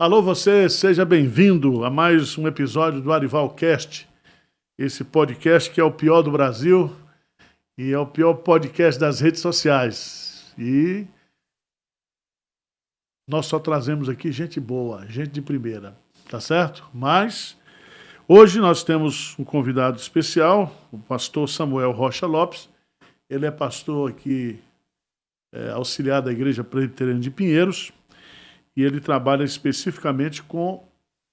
Alô, você, seja bem-vindo a mais um episódio do Arivalcast, esse podcast que é o pior do Brasil e é o pior podcast das redes sociais. E nós só trazemos aqui gente boa, gente de primeira, tá certo? Mas hoje nós temos um convidado especial, o pastor Samuel Rocha Lopes. Ele é pastor aqui, auxiliar da Igreja Presbiteriana de Pinheiros, e ele trabalha especificamente com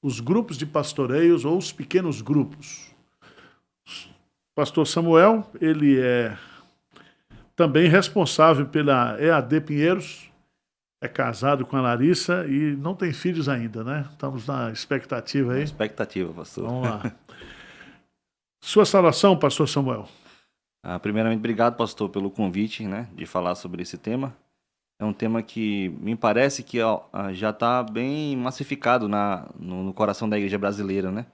os grupos de pastoreios ou os pequenos grupos. Pastor Samuel, ele é também responsável pela EAD Pinheiros, é casado com a Larissa e não tem filhos ainda, né? Estamos na expectativa aí. Expectativa, pastor. Vamos lá. Sua saudação, pastor Samuel. Primeiramente, obrigado, pastor, pelo convite, né, de falar sobre esse tema. É um tema que me parece que já está bem massificado no coração da igreja brasileira, né?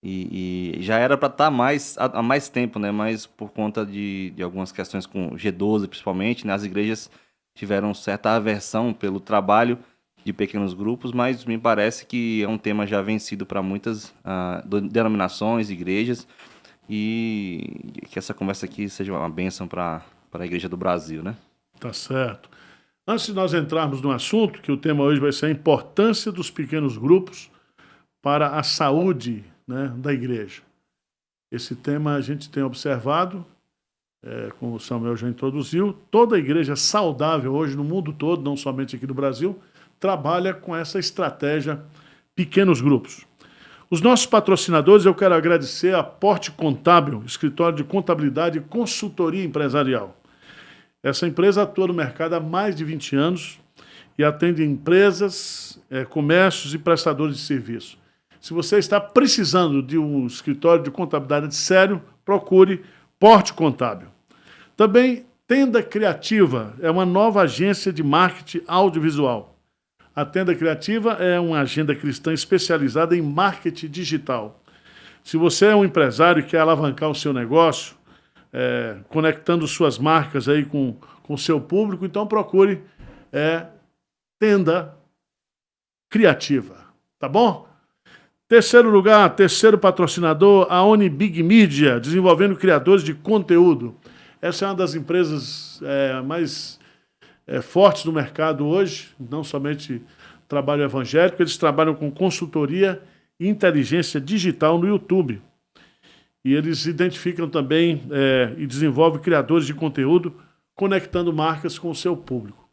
E já era para estar há mais tempo, né? Mas por conta de algumas questões com G12, principalmente, né, as igrejas tiveram certa aversão pelo trabalho de pequenos grupos, mas me parece que é um tema já vencido para muitas denominações, igrejas, e que essa conversa aqui seja uma bênção para a igreja do Brasil, né? Tá certo. Antes de nós entrarmos no assunto, que o tema hoje vai ser a importância dos pequenos grupos para a saúde, né, da igreja. Esse tema a gente tem observado, como o Samuel já introduziu, toda a igreja saudável hoje no mundo todo, não somente aqui no Brasil, trabalha com essa estratégia pequenos grupos. Os nossos patrocinadores, eu quero agradecer a Porte Contábil, escritório de contabilidade e consultoria empresarial. Essa empresa atua no mercado há mais de 20 anos e atende empresas, comércios e prestadores de serviço. Se você está precisando de um escritório de contabilidade sério, procure Porte Contábil. Também Tenda Criativa é uma nova agência de marketing audiovisual. A Tenda Criativa é uma agenda cristã especializada em marketing digital. Se você é um empresário e quer alavancar o seu negócio, conectando suas marcas aí com o seu público, então procure Tenda Criativa, tá bom? Terceiro lugar, terceiro patrocinador, a Oni Big Media, desenvolvendo criadores de conteúdo. Essa é uma das empresas mais fortes do mercado hoje, não somente trabalho evangélico, eles trabalham com consultoria e inteligência digital no YouTube. E eles identificam também e desenvolvem criadores de conteúdo, conectando marcas com o seu público.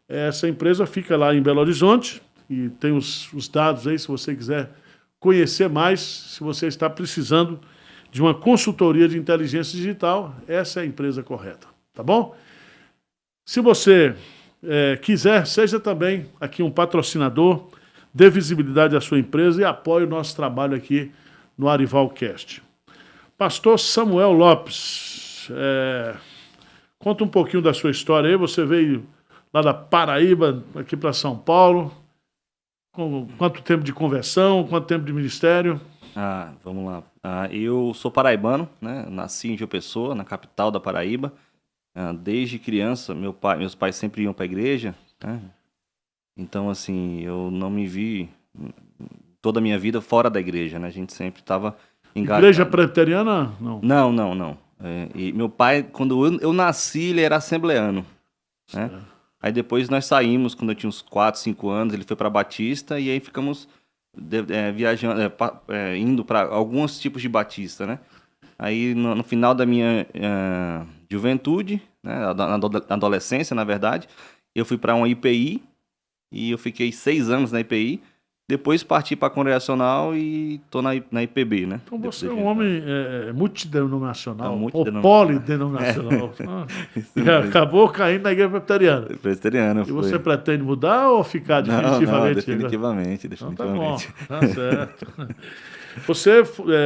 Essa empresa fica lá em Belo Horizonte e tem os dados aí, se você quiser conhecer mais, se você está precisando de uma consultoria de inteligência digital, essa é a empresa correta, tá bom? Se você quiser, seja também aqui um patrocinador, dê visibilidade à sua empresa e apoie o nosso trabalho aqui no Arivalcast. Pastor Samuel Lopes, conta um pouquinho da sua história aí. Você veio lá da Paraíba, aqui para São Paulo. Com quanto tempo de conversão, quanto tempo de ministério? Vamos lá. Eu sou paraibano, né? Nasci em João Pessoa, na capital da Paraíba. Desde criança, meus pais sempre iam para a igreja, né? Então, assim, eu não me vi toda a minha vida fora da igreja, né? A gente sempre estava engajado. Igreja presbiteriana? Não. Não. E meu pai, quando eu nasci, ele era assembleano, né? Aí depois nós saímos, quando eu tinha uns 4, 5 anos, ele foi para Batista e aí ficamos viajando, indo para alguns tipos de Batista, né? Aí no final da minha juventude, né, na adolescência, na verdade, eu fui para uma IPI e eu fiquei 6 anos na IPI. Depois parti para a Congregacional e estou na IPB, né? Então você é um homem multidenominacional, ou polidenominacional. Acabou caindo na igreja presbiteriana. Presbiteriana, e você pretende mudar ou ficar definitivamente? Não, definitivamente. Então tá bom, tá certo. Você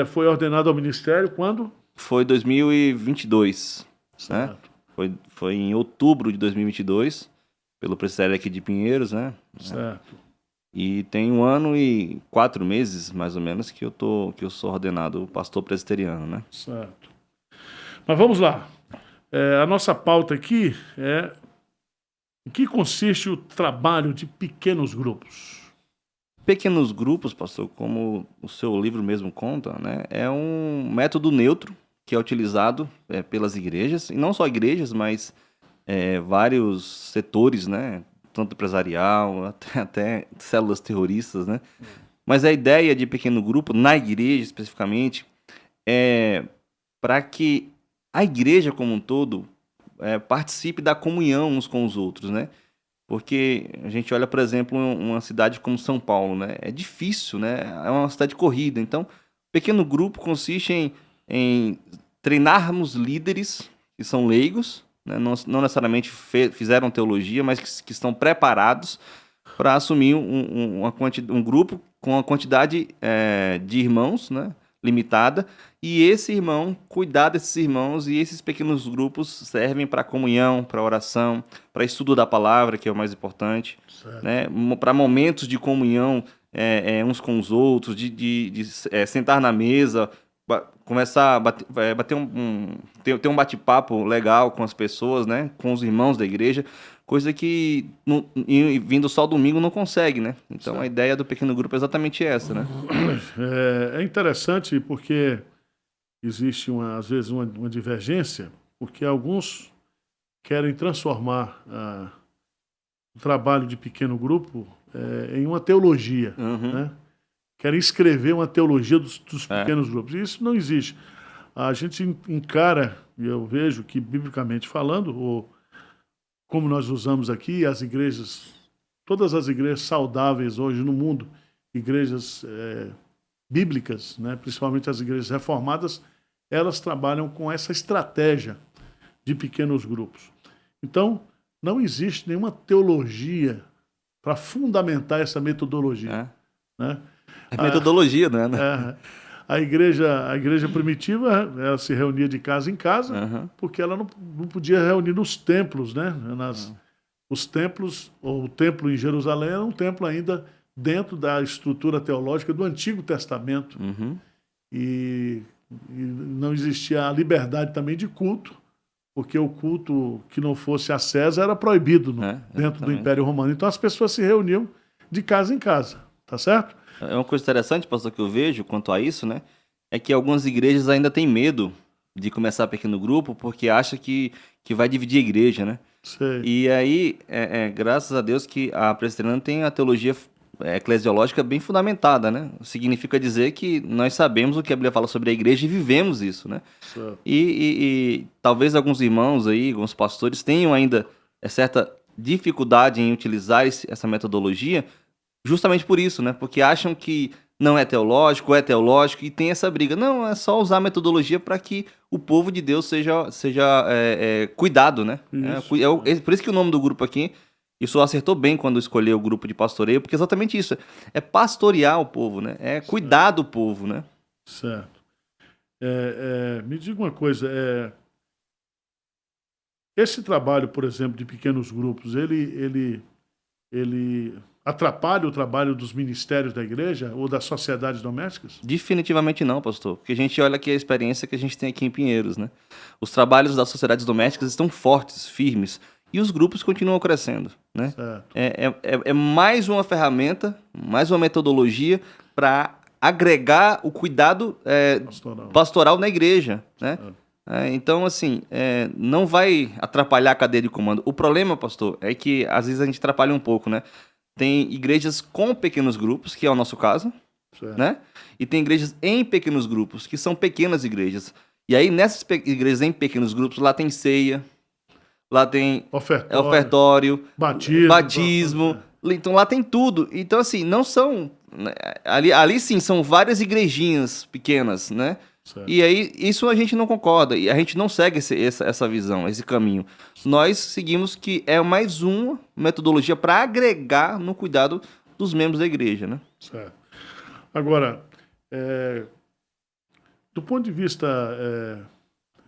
foi ordenado ao ministério quando? Foi 2022, certo. Né? Foi em outubro de 2022, pelo presbitério aqui de Pinheiros, né? Certo. E tem 1 ano e 4 meses, mais ou menos, que eu sou ordenado pastor presbiteriano, né? Certo. Mas vamos lá. A nossa pauta aqui em que consiste o trabalho de pequenos grupos? Pequenos grupos, pastor, como o seu livro mesmo conta, né, é um método neutro que é utilizado pelas igrejas, e não só igrejas, mas vários setores, né, tanto empresarial, até células terroristas, né? Mas a ideia de pequeno grupo, na igreja especificamente, é para que a igreja como um todo participe da comunhão uns com os outros, né? Porque a gente olha, por exemplo, uma cidade como São Paulo, né? É difícil, né? É uma cidade corrida. Então, pequeno grupo consiste em treinarmos líderes que são leigos, né? Não necessariamente fizeram teologia, mas que estão preparados para assumir um grupo com uma quantidade de irmãos, né? Limitada, e esse irmão, cuidar desses irmãos, e esses pequenos grupos servem para comunhão, para oração, para estudo da palavra, que é o mais importante, né? Para momentos de comunhão uns com os outros, de sentar na mesa, começar a bater ter um bate-papo legal com as pessoas, né? Com os irmãos da igreja, coisa que vindo só domingo não consegue, né? Então a ideia do pequeno grupo é exatamente essa, né? É interessante porque existe, às vezes, uma divergência, porque alguns querem transformar o trabalho de pequeno grupo em uma teologia, né? Querem escrever uma teologia dos pequenos grupos. E isso não existe. A gente encara, e eu vejo que, biblicamente falando, ou como nós usamos aqui, as igrejas, todas as igrejas saudáveis hoje no mundo, igrejas bíblicas, né, principalmente as igrejas reformadas, elas trabalham com essa estratégia de pequenos grupos. Então, não existe nenhuma teologia para fundamentar essa metodologia. Né? É metodologia, né? A igreja primitiva, ela se reunia de casa em casa, porque ela não podia reunir nos templos, né? Os templos, ou o templo em Jerusalém era um templo ainda dentro da estrutura teológica do Antigo Testamento. E não existia a liberdade também de culto, porque o culto que não fosse a César era proibido dentro do Império Romano. Então as pessoas se reuniam de casa em casa, tá certo? É uma coisa interessante, pastor, que eu vejo quanto a isso, né? É que algumas igrejas ainda têm medo de começar pequeno grupo porque acha que vai dividir a igreja, né? Sei. E aí, graças a Deus que a presbiteriana tem a teologia eclesiológica bem fundamentada, né? Significa dizer que nós sabemos o que a Bíblia fala sobre a igreja e vivemos isso, né? E talvez alguns irmãos aí, alguns pastores tenham ainda certa dificuldade em utilizar essa metodologia justamente por isso, né? Porque acham que não é teológico e tem essa briga. Não, é só usar a metodologia para que o povo de Deus seja cuidado, né? Por isso que o nome do grupo aqui, isso acertou bem quando escolheu o grupo de pastoreio, porque é exatamente isso. É pastorear o povo, né? É cuidar do povo, né? Certo. Me diga uma coisa, esse trabalho, por exemplo, de pequenos grupos, ele atrapalha o trabalho dos ministérios da igreja ou das sociedades domésticas? Definitivamente não, pastor. Porque a gente olha aqui a experiência que a gente tem aqui em Pinheiros, né? Os trabalhos das sociedades domésticas estão fortes, firmes, e os grupos continuam crescendo, né? Certo. É mais uma ferramenta, mais uma metodologia para agregar o cuidado pastoral na igreja, né? Então, assim, não vai atrapalhar a cadeia de comando. O problema, pastor, é que às vezes a gente atrapalha um pouco, né? Tem igrejas com pequenos grupos, que é o nosso caso, né? E tem igrejas em pequenos grupos, que são pequenas igrejas. E aí, nessas igrejas em pequenos grupos, lá tem ceia, lá tem ofertório, batismo. Então, lá tem tudo. Então, assim, não são... Ali sim, são várias igrejinhas pequenas, né? Certo. E aí, isso a gente não concorda, e a gente não segue essa visão, esse caminho. Nós seguimos que é mais uma metodologia para agregar no cuidado dos membros da igreja, né? Certo. Agora, do ponto de vista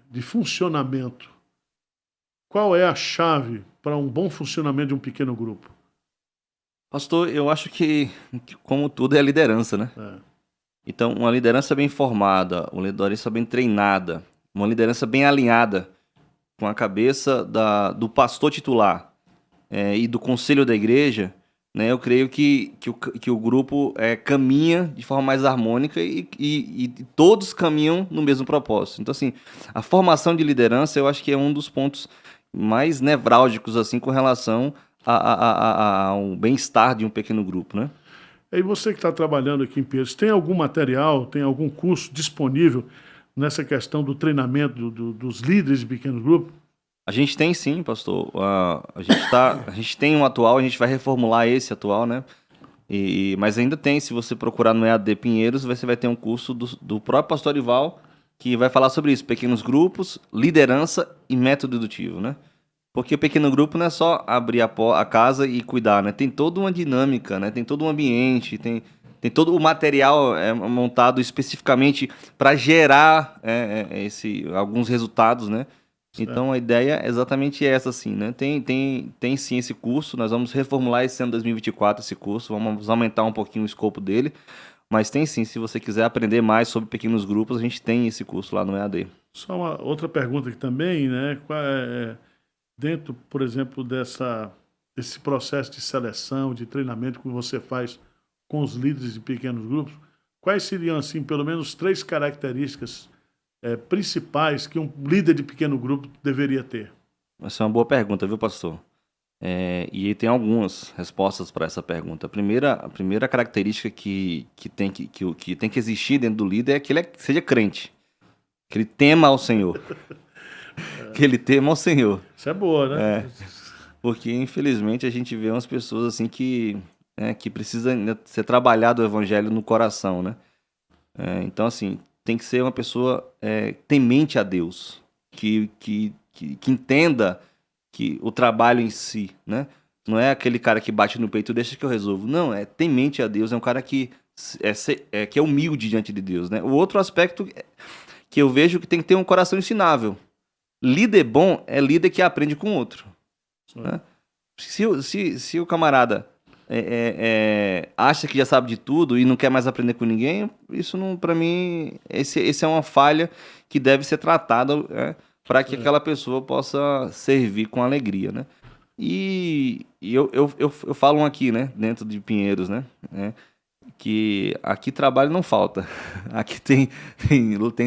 de funcionamento, qual é a chave para um bom funcionamento de um pequeno grupo? Pastor, eu acho que como tudo, é a liderança, né? Então, uma liderança bem formada, uma liderança bem treinada, uma liderança bem alinhada com a cabeça do pastor titular e do conselho da igreja, né, eu creio que o grupo caminha de forma mais harmônica e todos caminham no mesmo propósito. Então, assim, a formação de liderança eu acho que é um dos pontos mais nevrálgicos, assim, com relação ao bem-estar de um pequeno grupo, né? E você que está trabalhando aqui em Pinheiros, tem algum material, tem algum curso disponível nessa questão do treinamento dos líderes de pequenos grupos? A gente tem sim, pastor. A gente tem um atual, a gente vai reformular esse atual, né? Mas ainda tem, se você procurar no EAD Pinheiros, você vai ter um curso do próprio pastor Ival que vai falar sobre isso, pequenos grupos, liderança e método dedutivo, né? Porque pequeno grupo não é só abrir a casa e cuidar, né? Tem toda uma dinâmica, né? Tem todo um ambiente, tem todo o material montado especificamente para gerar alguns resultados, né? Então a ideia é exatamente essa, assim, né? Tem sim esse curso, nós vamos reformular esse ano 2024 esse curso, vamos aumentar um pouquinho o escopo dele, mas tem sim, se você quiser aprender mais sobre pequenos grupos, a gente tem esse curso lá no EAD. Só uma outra pergunta aqui também, né? Dentro, por exemplo, desse processo de seleção, de treinamento que você faz com os líderes de pequenos grupos, quais seriam, assim, pelo menos 3 características principais que um líder de pequeno grupo deveria ter? Essa é uma boa pergunta, viu, pastor? E tem algumas respostas para essa pergunta. A primeira característica que tem que existir dentro do líder é que ele seja crente, que ele tema ao Senhor. Que ele tema ao Senhor. Isso é boa, né? Porque, infelizmente, a gente vê umas pessoas assim que precisam ainda ser trabalhado o evangelho no coração, né? Então, assim, tem que ser uma pessoa temente a Deus, que entenda que o trabalho em si, né? Não é aquele cara que bate no peito e deixa que eu resolvo. Não, é temente a Deus, é um cara que é humilde diante de Deus, né? O outro aspecto que eu vejo que tem que ter um coração ensinável. Líder bom é líder que aprende com o outro. Né? Se o camarada acha que já sabe de tudo e não quer mais aprender com ninguém, isso não, para mim, esse é uma falha que deve ser tratada para que aquela pessoa possa servir com alegria, né? E eu falo um aqui, né, dentro de Pinheiros, né, que aqui trabalho não falta. Aqui tem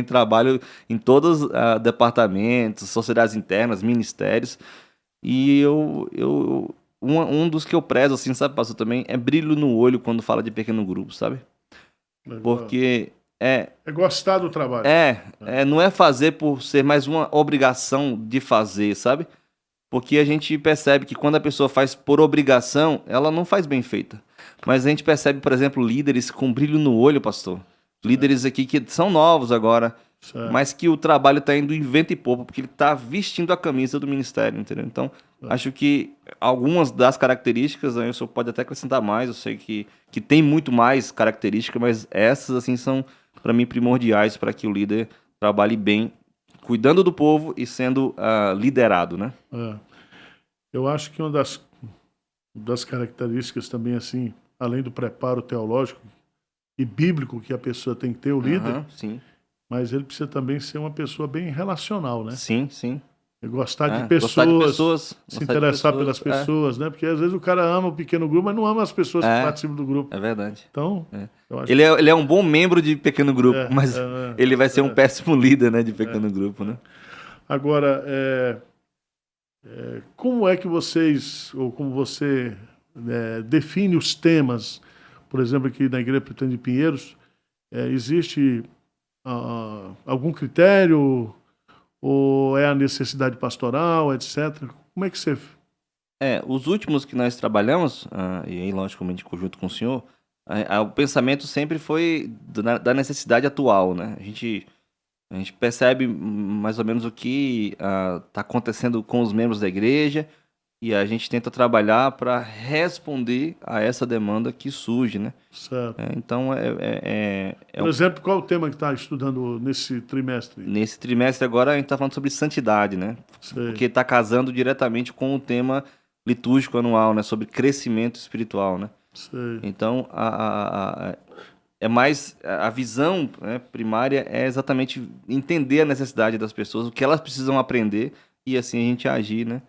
trabalho em todos os departamentos, sociedades internas, ministérios. E um dos que eu prezo, assim, sabe, pastor, também, é brilho no olho quando fala de pequeno grupo, sabe? Porque é gostar do trabalho. Não é fazer por ser mais uma obrigação de fazer, sabe? Porque a gente percebe que quando a pessoa faz por obrigação, ela não faz bem feita. Mas a gente percebe, por exemplo, líderes com brilho no olho, pastor. Líderes aqui que são novos agora, mas que o trabalho está indo em vento e popa, porque ele está vestindo a camisa do ministério, entendeu? Então, acho que algumas das características, o senhor pode até acrescentar mais, eu sei que tem muito mais características, mas essas, assim, são, para mim, primordiais para que o líder trabalhe bem, cuidando do povo e sendo liderado, né? Eu acho que uma das características também, assim, além do preparo teológico e bíblico que a pessoa tem que ter, o líder, sim. Mas ele precisa também ser uma pessoa bem relacional, né? Sim, sim. Gostar de pessoas, se interessar pelas pessoas, pessoas, né? Porque às vezes o cara ama o pequeno grupo, mas não ama as pessoas que participam do grupo. É verdade. Então, eu acho ele é um bom membro de pequeno grupo, mas ele vai ser um péssimo líder, né, de pequeno grupo, né? Agora, como é que vocês, ou como você define os temas, por exemplo, aqui na Igreja Presbiteriana de Pinheiros, existe algum critério ou é a necessidade pastoral, etc? Como é que você... Os últimos que nós trabalhamos, e aí logicamente em conjunto com o senhor, o pensamento sempre foi da necessidade atual, né? A gente percebe mais ou menos o que está acontecendo com os membros da igreja e a gente tenta trabalhar para responder a essa demanda que surge, né? Certo. Então, Por exemplo, qual é o tema que está estudando nesse trimestre? Nesse trimestre agora a gente está falando sobre santidade, né? Sei. Porque está casando diretamente com o tema litúrgico anual, né? Sobre crescimento espiritual, né? Sei. Então, é mais a visão, né, primária é exatamente entender a necessidade das pessoas, o que elas precisam aprender e assim a gente agir, né?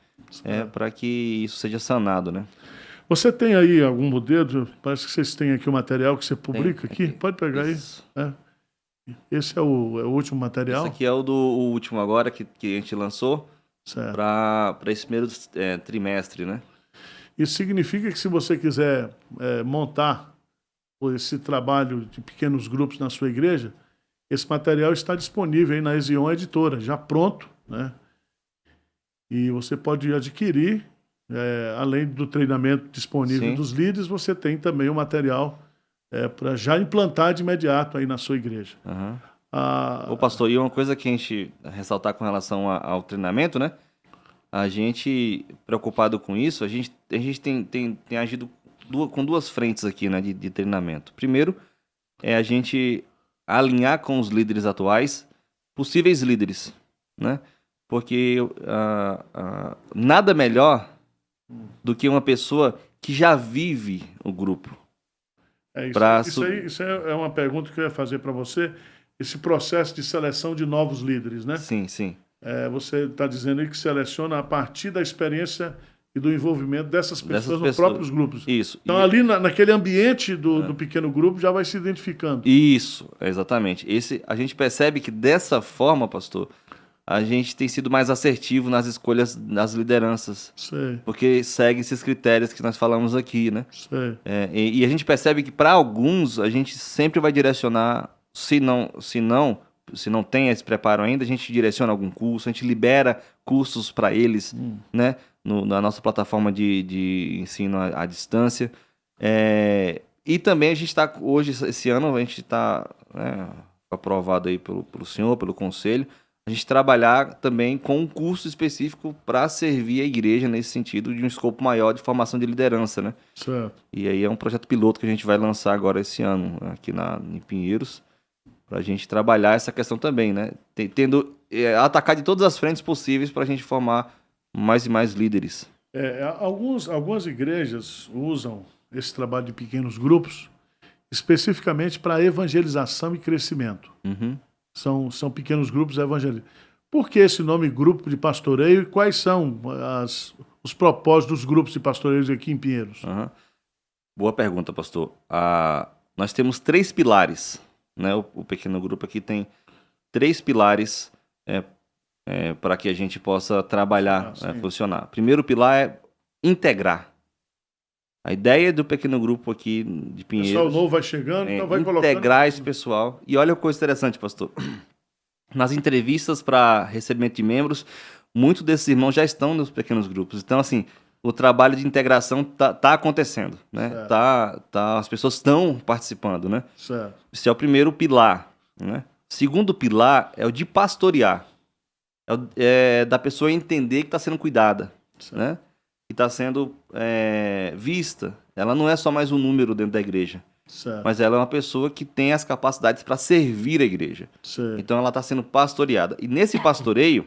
Para que isso seja sanado, né? Você tem aí algum modelo? Parece que vocês têm aqui o material que você publica Tem, aqui. aqui. Pode pegar Isso. aí. Esse é o último material? Esse aqui é o último agora que a gente lançou Certo. para esse primeiro trimestre, né? Isso significa que se você quiser montar esse trabalho de pequenos grupos na sua igreja, esse material está disponível aí na Ezion Editora, já pronto, né? E você pode adquirir, além do treinamento disponível Sim. dos líderes, você tem também o material para já implantar de imediato aí na sua igreja. Aham. Ah, Ô, pastor, e uma coisa que a gente ressaltar com relação ao treinamento, né? A gente, preocupado com isso, a gente tem agido com duas frentes aqui, né, de treinamento. Primeiro, é a gente alinhar com os líderes atuais, possíveis líderes, né? Porque nada melhor do que uma pessoa que já vive o grupo. Isso é uma pergunta que eu ia fazer para você. Esse processo de seleção de novos líderes, né? Sim, sim. Você está dizendo aí que seleciona a partir da experiência e do envolvimento dessas pessoas nos próprios grupos. Isso. Então, ali naquele ambiente do pequeno grupo, já vai se identificando. Isso, exatamente. A gente percebe que dessa forma, pastor, a gente tem sido mais assertivo nas escolhas das lideranças. Sei, Porque segue esses critérios que nós falamos aqui, né? sei. E a gente percebe que para alguns a gente sempre vai direcionar, se não tem esse preparo ainda, a gente direciona algum curso, a gente libera cursos para eles, né? Na nossa plataforma de ensino à distância. E também a gente está, hoje, esse ano, a gente está aprovado aí pelo senhor, pelo conselho, a gente trabalhar também com um curso específico para servir a igreja nesse sentido de um escopo maior de formação de liderança, né? Certo. E aí é um projeto piloto que a gente vai lançar agora esse ano, aqui em Pinheiros, para a gente trabalhar essa questão também, né? Atacar de todas as frentes possíveis para a gente formar mais e mais líderes. Algumas igrejas usam esse trabalho de pequenos grupos especificamente para evangelização e crescimento. Uhum. São pequenos grupos evangélicos. Por que esse nome grupo de pastoreio e quais são os propósitos dos grupos de pastoreios aqui em Pinheiros? Uhum. Boa pergunta, pastor. Nós temos 3 pilares, né? O pequeno grupo aqui tem 3 pilares para que a gente possa trabalhar, funcionar. Primeiro pilar é integrar. A ideia do pequeno grupo aqui de Pinheiros... O pessoal novo vai chegando, então vai colocando... Integrar esse pessoal. E olha que coisa interessante, pastor. Nas entrevistas para recebimento de membros, muitos desses irmãos já estão nos pequenos grupos. Então, assim, o trabalho de integração tá acontecendo, né? As pessoas estão participando, né? Certo. Esse é o primeiro pilar, né? Segundo pilar é o de pastorear. É da pessoa entender que está sendo cuidada, né? Que está sendo vista. Ela não é só mais um número dentro da igreja, mas ela é uma pessoa que tem as capacidades para servir a igreja. Então ela está sendo pastoreada. E nesse pastoreio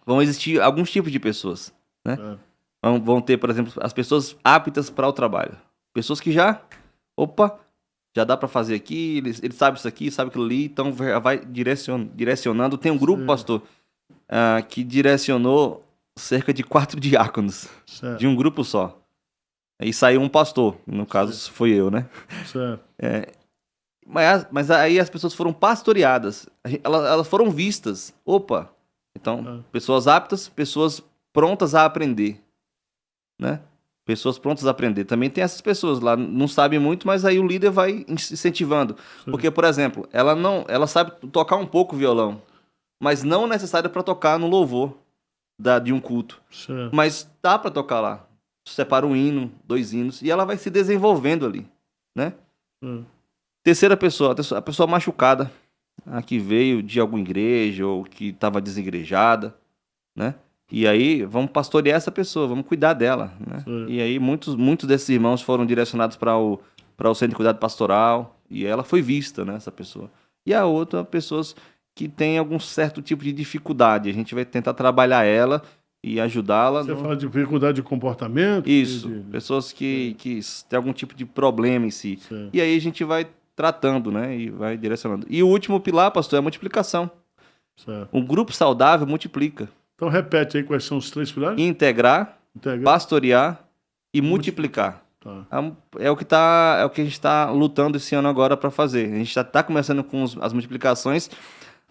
vão existir alguns tipos de pessoas, né? Vão ter, por exemplo, as pessoas aptas para o trabalho. Pessoas que já dá para fazer aqui, ele sabe isso aqui, sabe aquilo ali, então vai direcionando. Tem um grupo, pastor, que direcionou cerca de 4 diáconos, de um grupo só. Aí saiu um pastor, no caso foi eu, né? Certo. Mas aí as pessoas foram pastoreadas, elas foram vistas. Então, pessoas aptas, pessoas prontas a aprender, né? Pessoas prontas a aprender. Também tem essas pessoas lá, não sabem muito, mas aí o líder vai incentivando. Porque, por exemplo, ela sabe tocar um pouco violão, mas não necessário para tocar no louvor de um culto. Mas dá para tocar lá. Separa um hino, 2 hinos, e ela vai se desenvolvendo ali, né? Terceira pessoa, a pessoa machucada, a que veio de alguma igreja ou que estava desigrejada, né? E aí vamos pastorear essa pessoa, vamos cuidar dela, né? E aí muitos desses irmãos foram direcionados para o centro de cuidado pastoral, e ela foi vista, né, essa pessoa. E a outra, pessoas que têm algum certo tipo de dificuldade, a gente vai tentar trabalhar ela e ajudá-la. Você fala de dificuldade de comportamento? Isso, pessoas que têm algum tipo de problema em si. E aí a gente vai tratando, né, e vai direcionando. E o último pilar, pastor, é a multiplicação. Um grupo saudável multiplica. Então repete aí quais são os 3 pilares. Integrar, pastorear e multiplicar. Tá. É o que a gente está lutando esse ano agora para fazer. A gente já está começando com as multiplicações,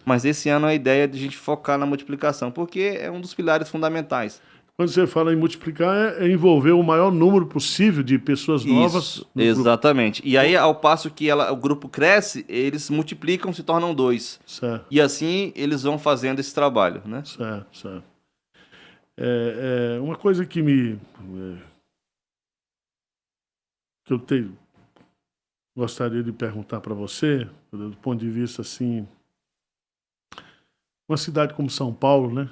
mas esse ano a ideia é de a gente focar na multiplicação, porque é um dos pilares fundamentais. Quando você fala em multiplicar, é envolver o maior número possível de pessoas novas Isso, no grupo. exatamente. E aí, ao passo que o grupo cresce, eles multiplicam, se tornam 2. Certo, E assim eles vão fazendo esse trabalho, né? certo, certo. Uma coisa que que eu gostaria de perguntar para você, do ponto de vista assim, uma cidade como São Paulo, né?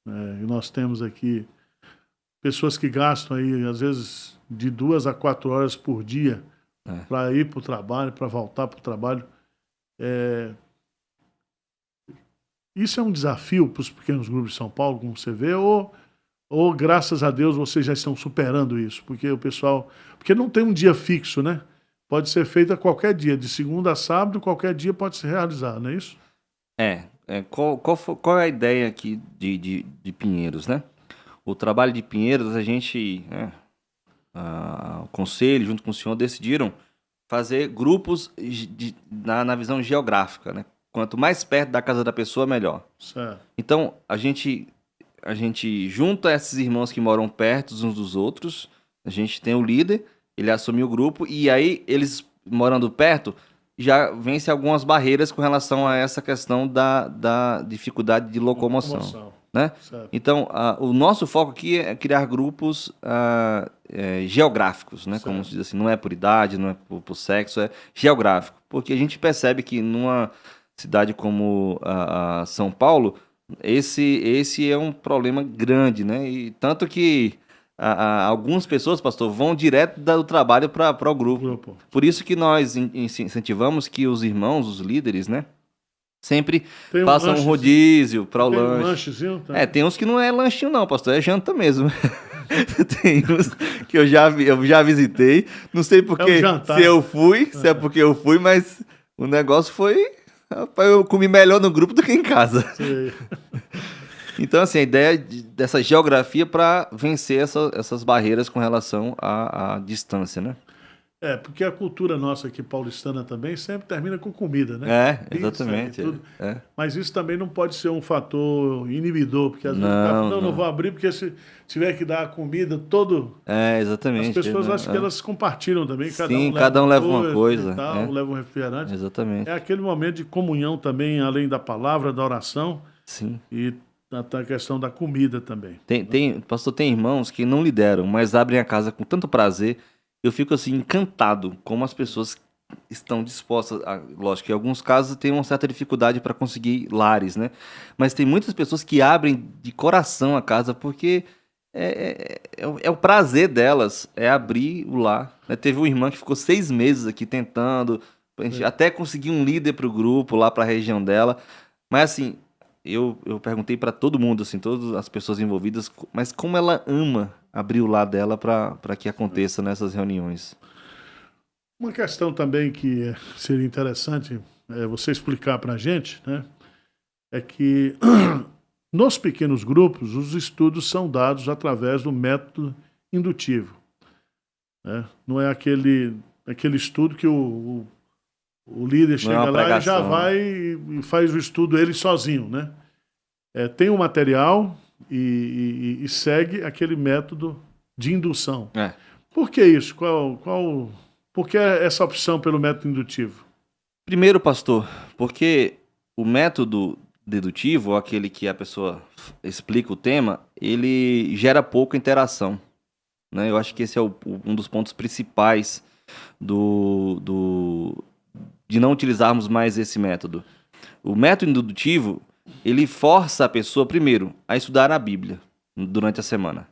E nós temos aqui pessoas que gastam aí, às vezes, de 2 a 4 horas por dia para ir para o trabalho, para voltar para o trabalho. Isso é um desafio para os pequenos grupos de São Paulo, como você vê, ou graças a Deus vocês já estão superando isso? Porque o pessoal. Porque não tem um dia fixo, né? Pode ser feito a qualquer dia, de segunda a sábado, qualquer dia pode se realizar, não é isso? Qual é a ideia aqui de Pinheiros, né? O trabalho de Pinheiros, a gente, o conselho, junto com o senhor, decidiram fazer grupos na visão geográfica, né? Quanto mais perto da casa da pessoa, melhor. Certo. Então, a gente junta esses irmãos que moram perto uns dos outros, a gente tem o líder, ele assume o grupo, e aí eles, morando perto, já vence algumas barreiras com relação a essa questão da dificuldade de locomoção. Né? Então, o nosso foco aqui é criar grupos geográficos, né? Como se diz assim, não é por idade, não é por sexo, é geográfico. Porque a gente percebe que numa cidade como São Paulo, esse é um problema grande, né? E tanto que algumas pessoas, pastor, vão direto do trabalho para o grupo. Por isso que nós incentivamos que os irmãos, os líderes, né? Sempre façam um rodízio para o lanche. Um lanchezinho? Tá? Tem uns que não é lanchinho não, pastor, é janta mesmo. Tem uns que eu já visitei, não sei porque se eu fui, se é porque eu fui, mas o negócio foi, rapaz, eu comi melhor no grupo do que em casa. Sim. Então, assim, a ideia dessa geografia para vencer essas barreiras com relação à distância, né? Porque a cultura nossa aqui paulistana também sempre termina com comida, né? Exatamente. Mas isso também não pode ser um fator inibidor, porque às vezes o cara fala, não vou abrir, porque se tiver que dar a comida todo... exatamente. As pessoas acham que elas compartilham também, cada um leva uma coisa. Leva um refrigerante. Exatamente. É aquele momento de comunhão também, além da palavra, da oração. Sim. E a questão da comida também. Pastor, tem irmãos que não lideram, mas abrem a casa com tanto prazer. Eu fico assim encantado como as pessoas estão dispostas. Lógico que em alguns casos tem uma certa dificuldade para conseguir lares, né? Mas tem muitas pessoas que abrem de coração a casa porque é o prazer delas, é abrir o lar. Teve uma irmã que ficou 6 meses aqui tentando, a gente até conseguir um líder para o grupo lá para a região dela. Mas assim, eu perguntei para todo mundo, assim, todas as pessoas envolvidas, mas como ela ama abrir o lar dela para que aconteça nessas reuniões. Uma questão também que seria interessante você explicar para a gente, né, é que nos pequenos grupos os estudos são dados através do método indutivo. Né? Não é aquele estudo que o líder chega lá e já vai e faz o estudo ele sozinho, né? Tem um material e segue aquele método de indução. Por que isso? Por que essa opção pelo método indutivo? Primeiro, pastor, porque o método dedutivo, aquele que a pessoa explica o tema, ele gera pouca interação. Né? Eu acho que esse é um dos pontos principais de não utilizarmos mais esse método. O método indutivo, ele força a pessoa, primeiro, a estudar a Bíblia durante a semana.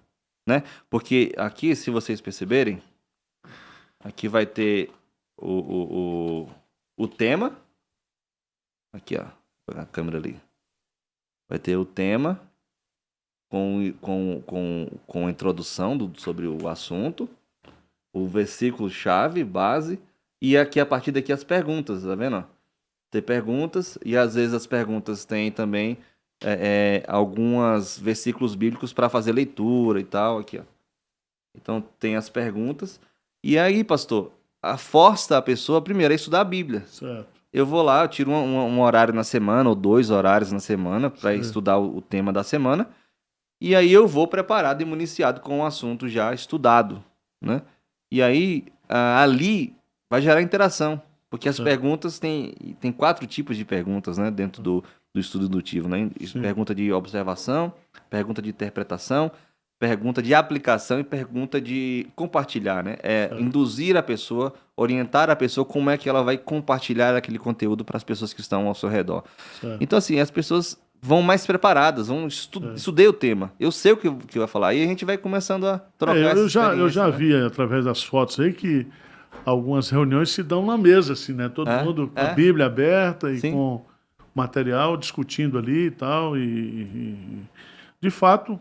Né? Porque aqui, se vocês perceberem, aqui vai ter o tema. Aqui, ó. Vou pegar a câmera ali. Vai ter o tema com a introdução sobre o assunto, o versículo-chave, base, e aqui, a partir daqui, as perguntas, tá vendo? Tem perguntas, e às vezes as perguntas têm também alguns versículos bíblicos para fazer leitura e tal, aqui, ó. Então tem as perguntas. E aí, pastor, força a pessoa primeiro a estudar a Bíblia. Certo. Eu vou lá, eu tiro um horário na semana, ou 2 horários na semana, para Sim. estudar o tema da semana. E aí eu vou preparado e municiado com o assunto já estudado, né? E aí, ali, vai gerar interação. Porque as Sim. perguntas tem 4 tipos de perguntas, né? Dentro do estudo indutivo, né? Sim. Pergunta de observação, pergunta de interpretação, pergunta de aplicação e pergunta de compartilhar, né? Induzir a pessoa, orientar a pessoa como é que ela vai compartilhar aquele conteúdo para as pessoas que estão ao seu redor. Certo. Então, assim, as pessoas vão mais preparadas, estudei o tema. Eu sei o que vai falar. E a gente vai começando a trocar essa Eu experiência, já né? vi através das fotos aí que algumas reuniões se dão na mesa, assim, né? Todo mundo com a Bíblia aberta e Sim. com material discutindo ali e tal. De fato,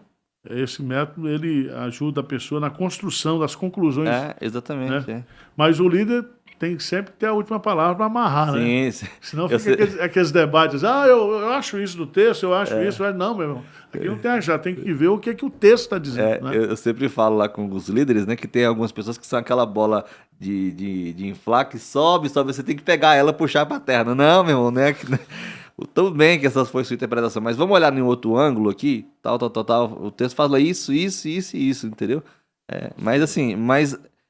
esse método ele ajuda a pessoa na construção das conclusões, Exatamente. né? Mas o líder tem que sempre ter a última palavra para amarrar, né? Sim. Senão Eu fica sei. aqueles debates, eu acho isso do texto, eu acho isso. Não, meu irmão, aqui não tem a achar, tem que ver o que o texto está dizendo, né? Eu sempre falo lá com os líderes, né, que tem algumas pessoas que são aquela bola de inflar que sobe, você tem que pegar ela e puxar pra terra. Não, meu irmão, né? Tudo bem que essa foi sua interpretação, mas vamos olhar em outro ângulo aqui, tal. O texto fala isso, entendeu? Mas assim,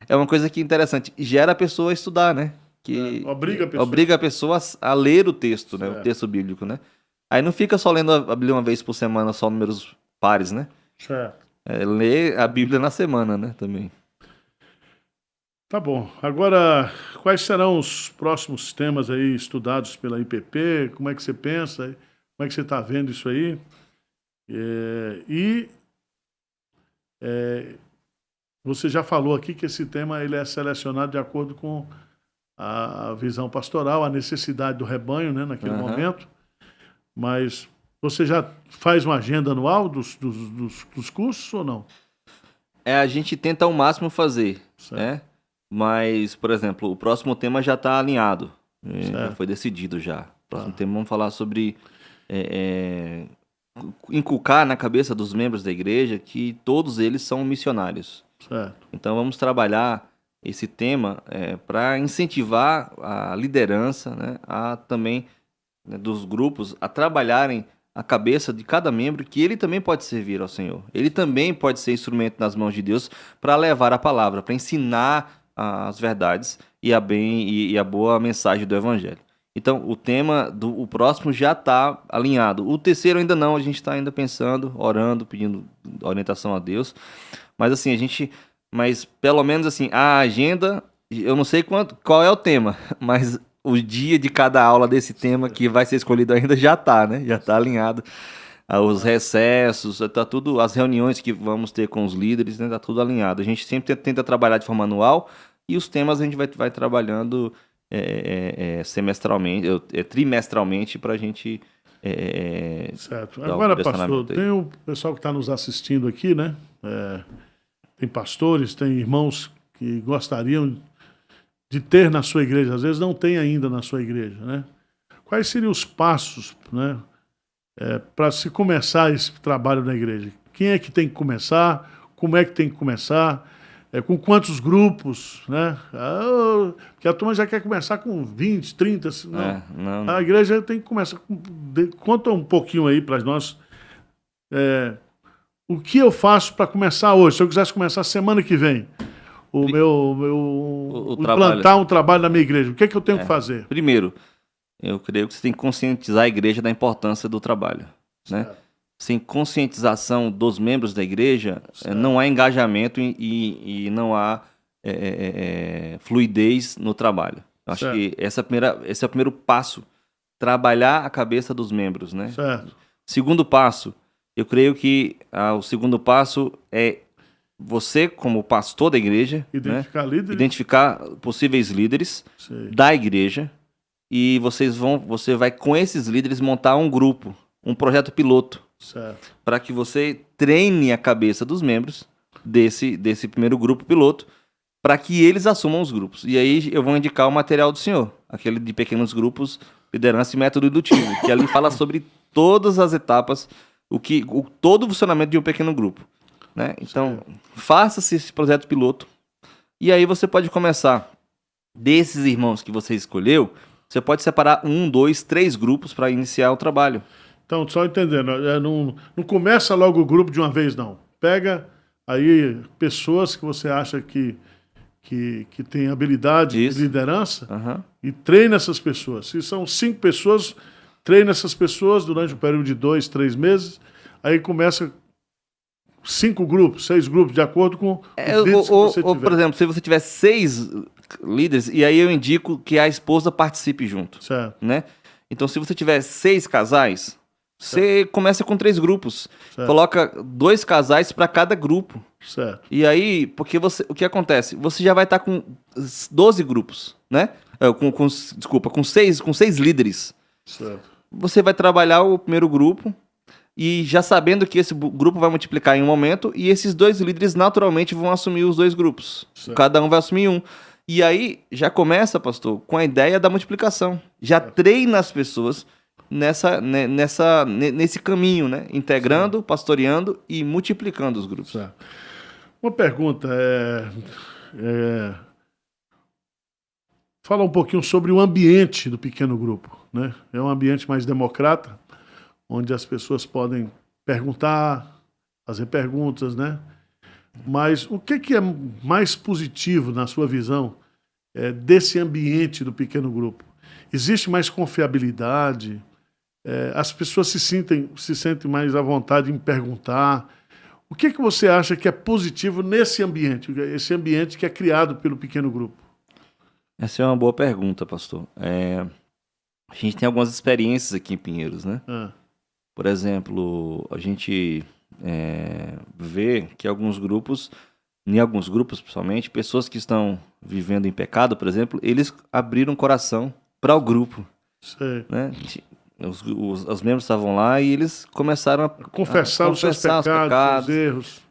é uma coisa que é interessante, gera a pessoa a estudar, né? Obriga a pessoa a ler o texto, né? O texto bíblico, né? Aí não fica só lendo a Bíblia uma vez por semana, só números pares, né? Certo. Lê a Bíblia na semana, né? Também. Tá bom. Agora, quais serão os próximos temas aí estudados pela IPP? Como é que você pensa? Como é que você está vendo isso aí? Você já falou aqui que esse tema ele é selecionado de acordo com a visão pastoral, a necessidade do rebanho, né, naquele momento. Mas você já faz uma agenda anual dos cursos ou não? A gente tenta ao máximo fazer, Certo. né? Mas, por exemplo, o próximo tema já está alinhado. Já foi decidido já. O próximo tema vamos falar sobre inculcar na cabeça dos membros da igreja que todos eles são missionários. Certo. Então vamos trabalhar esse tema para incentivar a liderança, né, também dos grupos a trabalharem a cabeça de cada membro, que ele também pode servir ao Senhor. Ele também pode ser instrumento nas mãos de Deus para levar a palavra, para ensinar as verdades e a boa mensagem do Evangelho. Então, o tema o próximo já está alinhado. O terceiro ainda não, a gente está ainda pensando, orando, pedindo orientação a Deus. Mas assim, mas pelo menos assim, a agenda, eu não sei qual é o tema, mas o dia de cada aula desse tema que vai ser escolhido ainda já está, né? Já está alinhado. Os recessos, tá tudo, as reuniões que vamos ter com os líderes, né? Tá tudo alinhado. A gente sempre tenta trabalhar de forma anual e os temas a gente vai trabalhando semestralmente, trimestralmente para a gente. Certo. Agora, pastor, tem o pessoal que está nos assistindo aqui, né? Tem pastores, tem irmãos que gostariam de ter na sua igreja, às vezes não tem ainda na sua igreja, né? Quais seriam os passos, né, para se começar esse trabalho na igreja? Quem é que tem que começar? Como é que tem que começar? Com quantos grupos, né? Porque a turma já quer começar com 20, 30, não. A igreja tem que começar conta um pouquinho aí para nós. O que eu faço para começar hoje? Se eu quisesse começar semana que vem, implantar um trabalho na minha igreja, o que é que eu tenho que fazer? Primeiro, eu creio que você tem que conscientizar a igreja da importância do trabalho, né? Sem conscientização dos membros da igreja, não há engajamento e não há fluidez no trabalho. Eu acho que esse é o primeiro passo, trabalhar a cabeça dos membros, né? Certo. Segundo passo, eu creio que o segundo passo é você, como pastor da igreja, identificar possíveis líderes da igreja e você vai com esses líderes montar um grupo, um projeto piloto, para que você treine a cabeça dos membros desse primeiro grupo piloto, para que eles assumam os grupos. E aí eu vou indicar o material do senhor, aquele de pequenos grupos, liderança e método indutivo, que ali fala sobre todas as etapas, todo o funcionamento de um pequeno grupo. né? Então, faça-se esse projeto piloto. E aí você pode começar. Desses irmãos que você escolheu, você pode separar 1, 2, 3 grupos para iniciar o trabalho. Então, só entendendo, não começa logo o grupo de uma vez, não. Pega aí pessoas que você acha que tem habilidade Isso. de liderança Aham. e treina essas pessoas. Se são 5 pessoas, treina essas pessoas durante um período de 2, 3 meses. Aí começa 5 grupos, 6 grupos, de acordo com os líderes que você tiver. Por exemplo, se você tiver 6 líderes, e aí eu indico que a esposa participe junto, Certo, né? Então, se você tiver 6 casais, você começa com 3 grupos. Certo. Coloca 2 casais para cada grupo. certo, E aí, porque o que acontece? Você já vai estar com 12 grupos, né? Desculpa, com seis líderes. certo. Você vai trabalhar o primeiro grupo e já sabendo que esse grupo vai multiplicar em um momento e esses 2 líderes naturalmente vão assumir os 2 grupos. Certo. Cada um vai assumir um. E aí já começa, pastor, com a ideia da multiplicação. Já treina as pessoas nesse caminho, né? Integrando, pastoreando e multiplicando os grupos. Certo. Uma pergunta fala um pouquinho sobre o ambiente do pequeno grupo, né? É um ambiente mais democrata, onde as pessoas podem perguntar, fazer perguntas, né? Mas o que é mais positivo na sua visão desse ambiente do pequeno grupo? Existe mais confiabilidade? As pessoas se sentem mais à vontade em perguntar? O que você acha que é positivo nesse ambiente, esse ambiente que é criado pelo pequeno grupo? Essa é uma boa pergunta, pastor. A gente tem algumas experiências aqui em Pinheiros, né? Por exemplo, a gente vê que em alguns grupos principalmente, pessoas que estão vivendo em pecado, por exemplo, eles abriram o coração para o grupo. Sei. Né? Os membros estavam lá e eles começaram a confessar os seus pecados, os seus erros.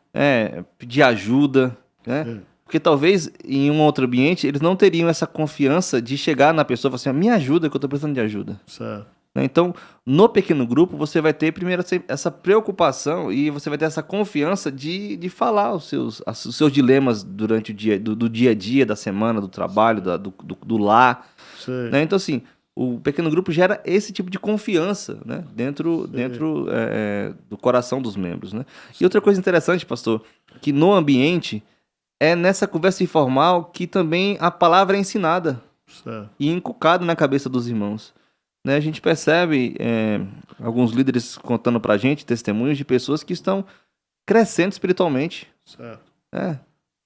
Pedir ajuda, né? Porque talvez em um outro ambiente eles não teriam essa confiança de chegar na pessoa e falar assim, me ajuda que eu estou precisando de ajuda. Certo. Então, no pequeno grupo, você vai ter primeiro essa preocupação e você vai ter essa confiança de falar os seus dilemas durante o dia, do dia a dia, da semana, do trabalho, do lar. Né? Então, assim, o pequeno grupo gera esse tipo de confiança, né? dentro do coração dos membros. Né? E outra coisa interessante, pastor, que no ambiente é nessa conversa informal que também a palavra é ensinada e inculcada na cabeça dos irmãos. Né? A gente percebe alguns líderes contando pra gente testemunhos de pessoas que estão crescendo espiritualmente. Certo.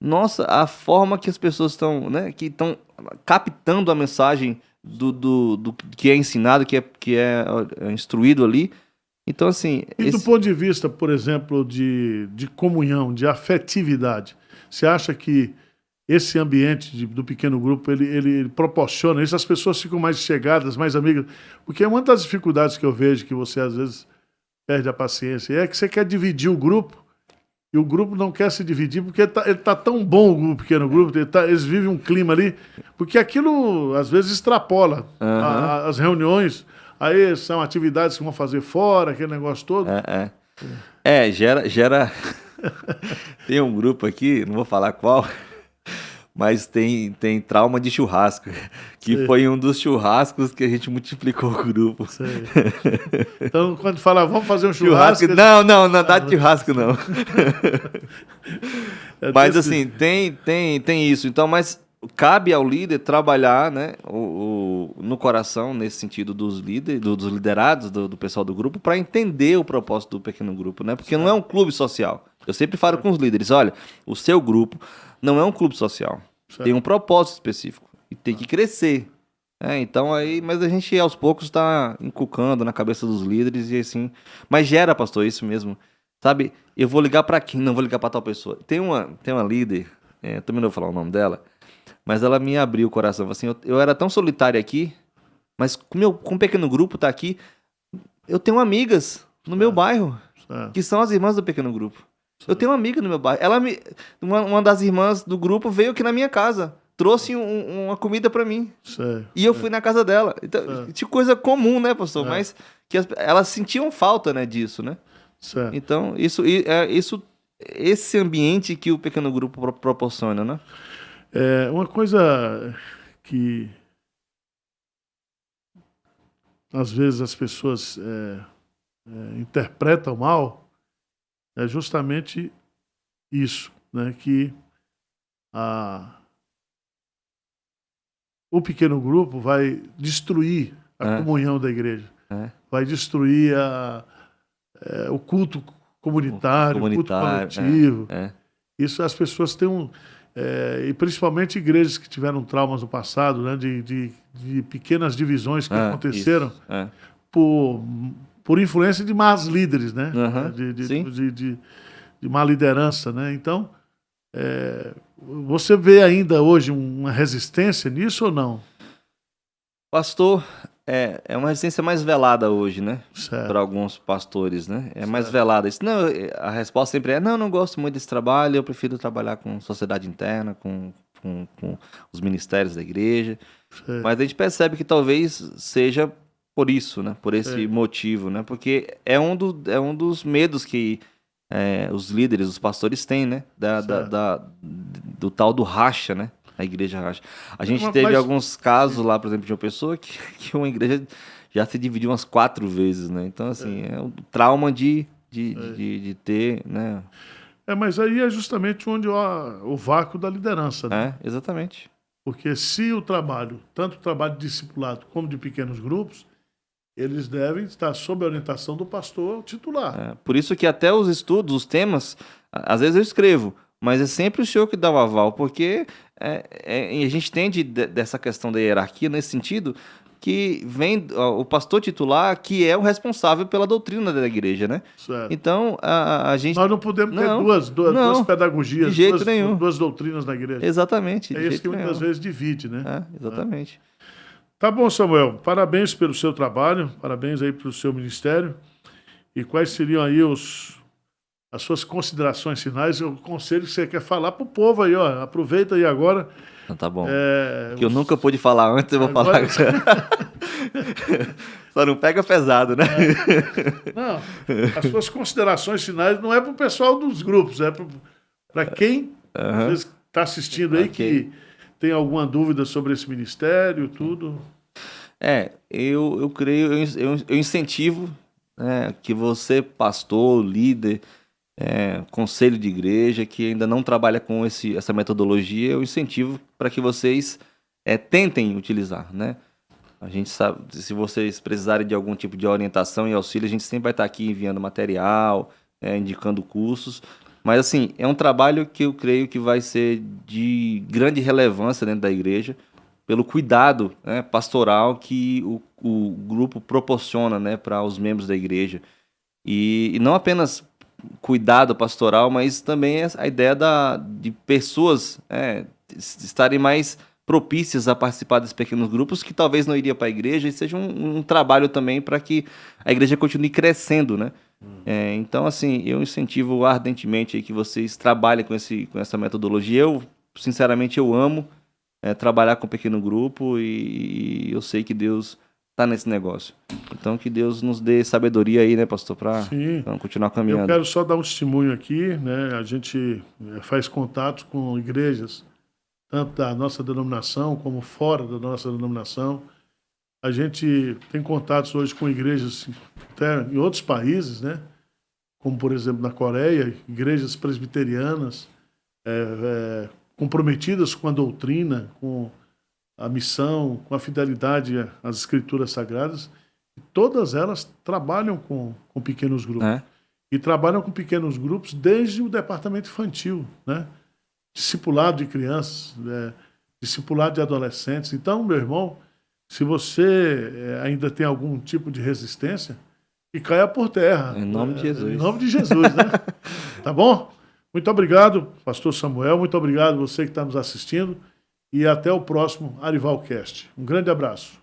Nossa, a forma que as pessoas estão, né, que estão captando a mensagem do que é ensinado, que é instruído ali. Então, assim... E do ponto de vista, por exemplo, de comunhão, de afetividade, você acha que esse ambiente do pequeno grupo, ele proporciona isso? As pessoas ficam mais chegadas, mais amigas? Porque uma das dificuldades que eu vejo, que você às vezes perde a paciência, é que você quer dividir o grupo, e o grupo não quer se dividir, porque ele tá tão bom, o pequeno grupo, eles vivem um clima ali, porque aquilo às vezes extrapola as reuniões, aí são atividades que vão fazer fora, aquele negócio todo. Gera... Tem um grupo aqui, não vou falar qual, mas tem trauma de churrasco, que foi um dos churrascos que a gente multiplicou o grupo. Sei. Então, quando fala, vamos fazer um churrasco... Não dá de churrasco, não. Mas, assim, tem isso. Então, mas cabe ao líder trabalhar, né, no coração, nesse sentido dos líderes, dos liderados, do pessoal do grupo, para entender o propósito do pequeno grupo, né? Porque não é um clube social. Eu sempre falo com os líderes, olha, o seu grupo não é um clube social. Tem um propósito específico e tem que crescer. Então aí, mas a gente aos poucos está inculcando na cabeça dos líderes e assim. Mas gera, pastor, isso mesmo. Sabe, eu vou ligar para quem? Não vou ligar para tal pessoa. Tem uma líder, também não vou falar o nome dela, mas ela me abriu o coração. Assim, eu era tão solitária aqui, mas com um pequeno grupo tá aqui, eu tenho amigas no meu bairro, que são as irmãs do pequeno grupo. Eu tenho uma amiga no meu bairro. Uma das irmãs do grupo veio aqui na minha casa. Trouxe uma comida pra mim. E eu fui na casa dela. Então, de coisa comum, né, pastor? Mas que elas sentiam falta, né, disso, né? Então, isso esse ambiente que o pequeno grupo proporciona, né? É uma coisa que às vezes as pessoas interpretam mal é justamente isso, né? Que o pequeno grupo vai destruir a É, comunhão da igreja, é. vai destruir o culto comunitário, o culto Comunitário, coletivo. é. Isso as pessoas têm e principalmente igrejas que tiveram traumas no passado, né, de pequenas divisões que aconteceram Isso, é. por, por influência de más líderes, né, Aham, sim. de má liderança, né. Então, você vê ainda hoje uma resistência nisso ou não? Pastor, é uma resistência mais velada hoje, né? Para Certo, alguns pastores, né? É mais certo, velada. Não, a resposta sempre é: não, não gosto muito desse trabalho, eu prefiro trabalhar com sociedade interna, com os ministérios da igreja. certo, Mas a gente percebe que talvez seja por isso, né? Por esse certo, motivo, né? Porque é um dos medos que os líderes, os pastores têm, né? certo. Do tal do racha, né? A igreja racha. A gente teve Mas, alguns sim, casos lá, por exemplo, de uma pessoa que uma igreja já se dividiu umas 4 vezes, né? Então, assim, é, é um trauma é. de ter, né? Mas aí é justamente onde há o vácuo da liderança, né? É, exatamente. Porque se o trabalho, tanto o trabalho de discipulado como de pequenos grupos, eles devem estar sob a orientação do pastor titular. É, por isso que até os estudos, os temas, às vezes eu escrevo, mas é sempre o senhor que dá o aval, porque e a gente entende dessa questão da hierarquia nesse sentido que vem o pastor titular que é o responsável pela doutrina da igreja, né? Certo? Então a gente Nós não podemos ter não, duas não, de pedagogias, jeito nenhum. duas doutrinas na igreja. Exatamente, É de isso que jeito muitas nenhum. vezes divide, né? É, É. exatamente. Tá bom, Samuel. Parabéns pelo seu trabalho, parabéns aí pelo seu ministério. E quais seriam aí as suas considerações finais, o conselho que você quer falar para o povo aí, ó. Aproveita aí agora. Então tá bom. É, Que eu nunca pude falar antes, eu vou falar agora. agora. Só não pega pesado, né? Não, as suas considerações finais não é para o pessoal dos grupos, é para quem às Aham, vezes está assistindo aí ok. que tem alguma dúvida sobre esse ministério, tudo. Eu creio, eu incentivo, né, que você, pastor, líder, conselho de igreja, que ainda não trabalha com essa metodologia, eu incentivo para que vocês tentem utilizar, né? A gente sabe, se vocês precisarem de algum tipo de orientação e auxílio, a gente sempre vai estar aqui enviando material, indicando cursos. Mas, assim, é um trabalho que eu creio que vai ser de grande relevância dentro da igreja, pelo cuidado, né, pastoral que o grupo proporciona, né, para os membros da igreja. E não apenas cuidado pastoral, mas também a ideia de pessoas estarem mais propícias a participar desses pequenos grupos que talvez não iriam para a igreja e seja um trabalho também para que a igreja continue crescendo, né? Então, assim, eu incentivo ardentemente aí que vocês trabalhem com essa metodologia. Eu, sinceramente, eu amo trabalhar com pequeno grupo e eu sei que Deus está nesse negócio. Então, que Deus nos dê sabedoria aí, né, pastor, para Sim, continuar eu caminhando. quero só dar um testemunho aqui, né? A gente faz contato com igrejas, tanto da nossa denominação como fora da nossa denominação. A gente tem contatos hoje com igrejas até em outros países, né? Como, por exemplo, na Coreia, igrejas presbiterianas comprometidas com a doutrina, com a missão, com a fidelidade às escrituras sagradas. E todas elas trabalham com pequenos grupos. Né? E trabalham com pequenos grupos desde o departamento infantil, né? Discipulado de crianças, discipulado de adolescentes. Então, meu irmão, se você ainda tem algum tipo de resistência, que caia por terra. Em nome de Em Jesus. nome de Jesus, né? Tá bom? Muito obrigado, pastor Samuel. Muito obrigado você que está nos assistindo. E até o próximo Arivalcast. Um grande abraço.